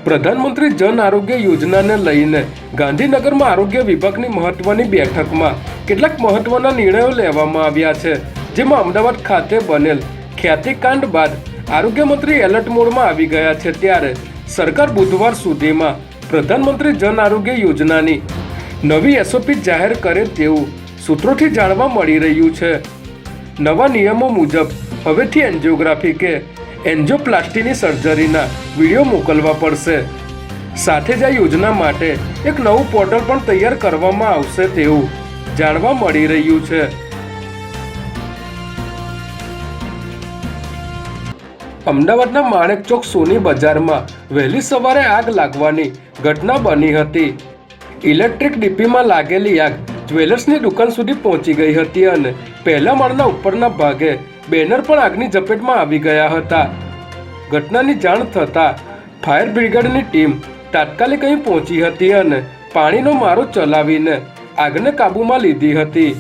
પ્રધાનમંત્રી જન આરોગ્ય યોજનાને લઈને ગાંધીનગરમાં આરોગ્ય વિભાગની મહત્વની બેઠકમાં કેટલાક મહત્વના નિર્ણયો લેવામાં આવ્યા છે, જેમાં અમદાવાદ ખાતે બનેલ ખ્યાતિકાંડ બાદ આરોગ્ય મંત્રી એલર્ટ મોડમાં આવી ગયા છે। ત્યારે સરકાર બુધવાર સુધીમાં પ્રધાનમંત્રી જન આરોગ્ય યોજનાની નવી એસઓપી જાહેર કરે તેવું સૂત્રોથી જાણવા મળી રહ્યું છે। નવા નિયમો મુજબ હવેથી એન્જિયોગ્રાફી કે એન્જિયોપ્લાસ્ટીની સર્જરીના વિડીયો મોકલવા પડશે। સાથે જ આ યોજના માટે એક નવું પોર્ટલ પણ તૈયાર કરવામાં આવશે તેવું જાણવા મળી રહ્યું છે। અમદાવાદના માણેકચોક સોની બજારમાં વહેલી સવારે આગ લાગવાની ઘટના બની હતી। ઇલેક્ટ્રિક ડીપીમાં લાગેલી આગ જ્વેલર્સની દુકાન સુધી પહોંચી ગઈ હતી અને પહેલા માળના ઉપરના ભાગે બેનર પણ આગની ઝપેટમાં આવી ગયા હતા। ઘટનાની જાણ થતાં ફાયર બ્રિગેડની ટીમ તાત્કાલિક અહીં પહોંચી હતી અને પાણીનો મારો ચલાવીને આગને કાબૂમાં લીધી હતી।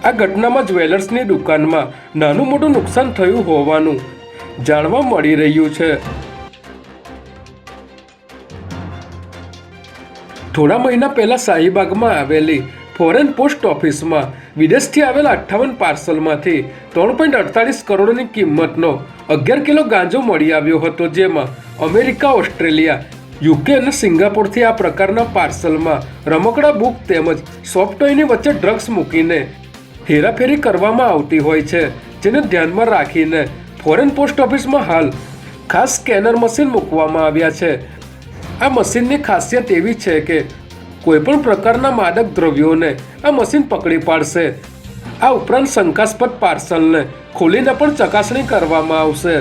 આ ઘટનામાં જ્વેલર્સની દુકાનમાં નાનું મોટું નુકસાન થયું હોવાનું જાણવા મળી રહ્યું છે। થોડા મહિના પહેલા શાહીબાગમાં આવેલી ફોરેન પોસ્ટ ઓફિસમાં વિદેશથી આવેલા 58 પાર્સલમાંથી 3.48 કરોડની કિંમતનો 11 કિલો ગાંજો મળી આવ્યો હતો, જેમાં અમેરિકા, ઓસ્ટ્રેલિયા, યુકે અને સિંગાપોરથી આ પ્રકારના પાર્સલમાં રમકડા બુક તેમજ સોફ્ટ ટોયની વચ્ચે ડ્રગ્સ મૂકીને હેરાફેરી કરવામાં આવતી હોય છે, જેને ધ્યાનમાં રાખીને ફોરેન પોસ્ટ ઓફિસમાં હાલ ખાસ સ્કેનર મશીન મૂકવામાં આવ્યા છે। આ મશીનની ખાસિયત એવી છે કે કોઈપણ પ્રકારના માદક દ્રવ્યોને આ મશીન પકડી પાડશે। આ ઉપરાંત શંકાસ્પદ પાર્સલને ખોલીને પણ ચકાસણી કરવામાં આવશે।